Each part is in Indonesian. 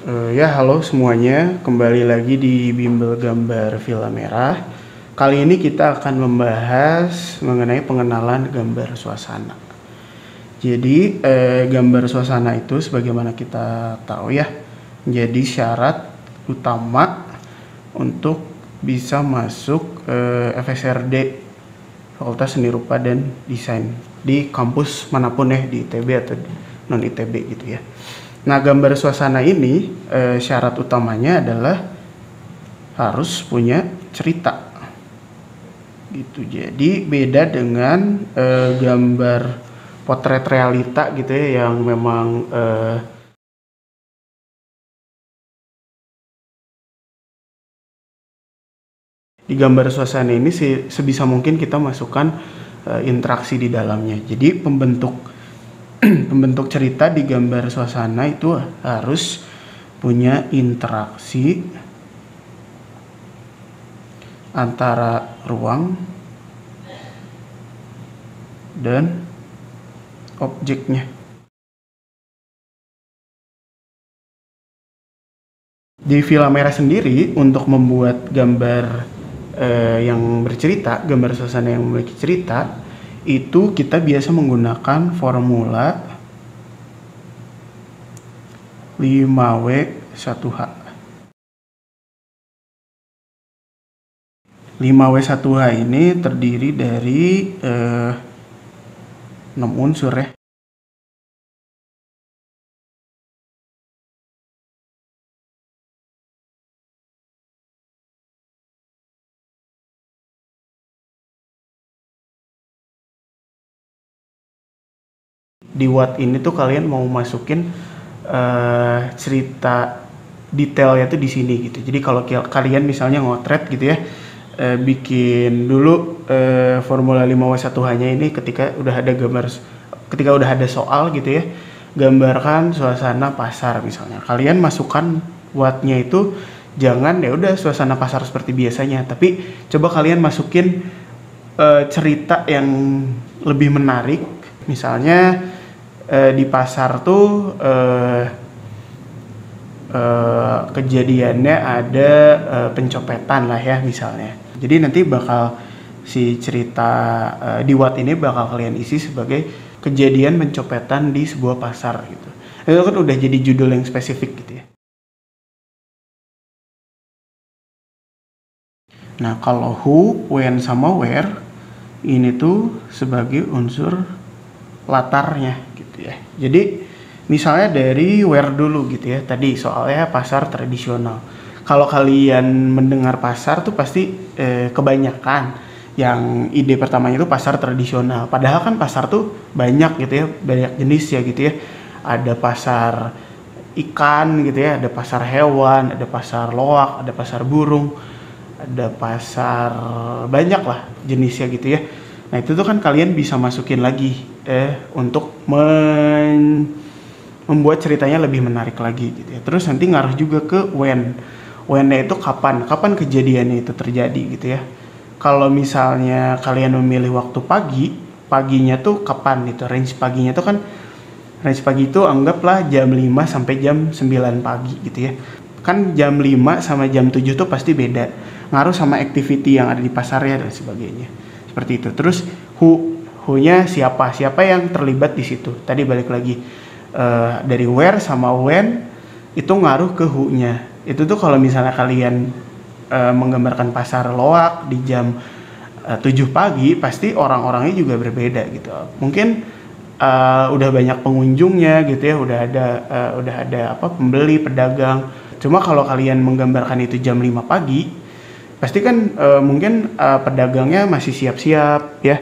Ya, halo semuanya. Kembali lagi di Bimbel Gambar Villa Merah. Kali ini kita akan membahas mengenai pengenalan gambar suasana. Jadi, gambar suasana itu sebagaimana kita tahu ya, menjadi syarat utama untuk bisa masuk FSRD, Fakultas Seni Rupa dan Desain, di kampus manapun ya, di ITB atau non ITB gitu ya. Nah, gambar suasana ini syarat utamanya adalah harus punya cerita gitu. Jadi beda dengan gambar potret realita gitu ya, yang memang di gambar suasana ini sebisa mungkin kita masukkan interaksi di dalamnya. Jadi pembentuk cerita di gambar suasana itu harus punya interaksi antara ruang dan objeknya. Di Villa Merah sendiri, untuk membuat gambar yang bercerita, gambar suasana yang memiliki cerita, itu kita biasa menggunakan formula 5W1H. 5W1H ini terdiri dari 6 unsur ya. Di Watt ini tuh kalian mau masukin cerita detailnya tuh di sini gitu. Jadi kalau kalian misalnya ngotret gitu ya, bikin dulu formula 5W1H-nya ini ketika udah ada soal gitu ya, gambarkan suasana pasar misalnya. Kalian masukkan Watt-nya itu jangan ya udah suasana pasar seperti biasanya, tapi coba kalian masukin cerita yang lebih menarik. Misalnya di pasar tuh kejadiannya ada pencopetan lah ya misalnya. Jadi nanti bakal si cerita di Watt ini bakal kalian isi sebagai kejadian pencopetan di sebuah pasar gitu. Itu kan udah jadi judul yang spesifik gitu ya. Nah, kalau who, when, sama where ini tuh sebagai unsur latarnya gitu ya. Jadi misalnya dari where dulu gitu ya. Tadi soalnya pasar tradisional. Kalau kalian mendengar pasar tuh pasti kebanyakan yang ide pertamanya itu pasar tradisional. Padahal kan pasar tuh banyak gitu ya, banyak jenis ya gitu ya. Ada pasar ikan gitu ya, ada pasar hewan, ada pasar loak, ada pasar burung, ada pasar banyak lah jenisnya gitu ya. Nah itu tuh kan kalian bisa masukin lagi untuk membuat ceritanya lebih menarik lagi gitu ya. Terus nanti ngaruh juga ke when-nya itu kapan kejadiannya itu terjadi gitu ya. Kalau misalnya kalian memilih waktu paginya tuh kapan gitu, range pagi itu anggaplah jam 5 sampai jam 9 pagi gitu ya. Kan jam 5 sama jam 7 tuh pasti beda, ngaruh sama activity yang ada di pasarnya dan sebagainya. Seperti itu. Terus who-nya siapa yang terlibat di situ. Tadi balik lagi dari where sama when itu ngaruh ke who-nya. Itu tuh kalau misalnya kalian menggambarkan pasar loak di jam 7 pagi, pasti orang-orangnya juga berbeda gitu. Mungkin udah banyak pengunjungnya gitu ya, udah ada pembeli, pedagang. Cuma kalau kalian menggambarkan itu jam 5 pagi, pasti kan mungkin pedagangnya masih siap-siap ya.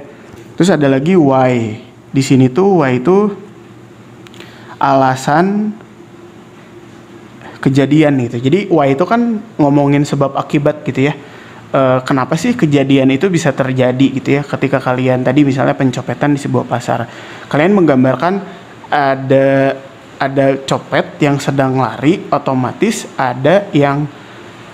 Terus ada lagi why. Di sini tuh why itu alasan kejadian gitu. Jadi why itu kan ngomongin sebab akibat gitu ya. Kenapa sih kejadian itu bisa terjadi gitu ya, ketika kalian tadi misalnya pencopetan di sebuah pasar. Kalian menggambarkan ada copet yang sedang lari, otomatis ada yang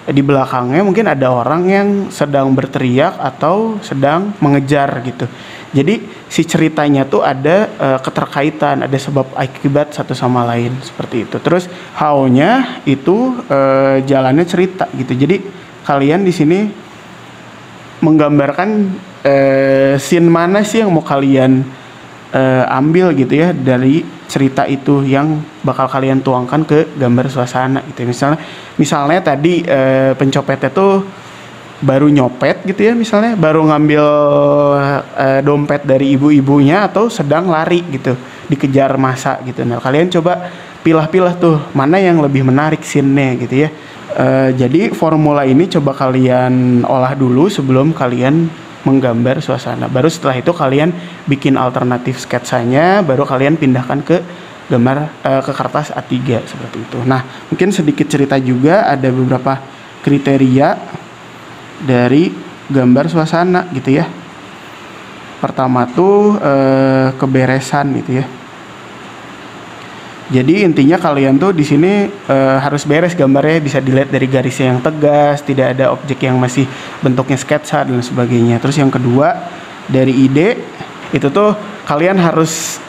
di belakangnya mungkin ada orang yang sedang berteriak atau sedang mengejar gitu. Jadi si ceritanya tuh ada keterkaitan, ada sebab akibat satu sama lain seperti itu. Terus how-nya itu jalannya cerita gitu. Jadi kalian di sini menggambarkan scene mana sih yang mau kalian ambil gitu ya dari cerita itu yang bakal kalian tuangkan ke gambar suasana gitu. Misalnya tadi pencopetnya tuh baru nyopet gitu ya, misalnya baru ngambil dompet dari ibu-ibunya atau sedang lari gitu dikejar massa gitu. Nah kalian coba pilah-pilah tuh mana yang lebih menarik scene-nya gitu ya. Jadi formula ini coba kalian olah dulu sebelum kalian menggambar suasana. Baru setelah itu kalian bikin alternatif sketsanya, baru kalian pindahkan ke gambar ke kertas A3 seperti itu. Nah, mungkin sedikit cerita juga, ada beberapa kriteria dari gambar suasana gitu ya. Pertama tuh keberesan gitu ya. Jadi intinya kalian tuh di sini harus beres gambarnya, bisa dilihat dari garisnya yang tegas, tidak ada objek yang masih bentuknya sketsa dan sebagainya. Terus yang kedua dari ide itu tuh kalian harus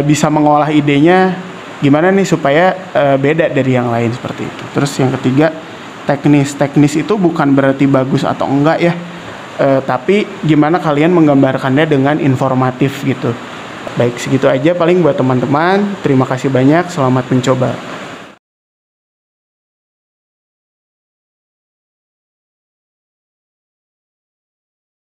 bisa mengolah idenya gimana nih supaya beda dari yang lain seperti itu. Terus yang ketiga teknis itu bukan berarti bagus atau enggak ya, tapi gimana kalian menggambarkannya dengan informatif gitu. Baik, segitu aja paling buat teman-teman. Terima kasih banyak, selamat mencoba.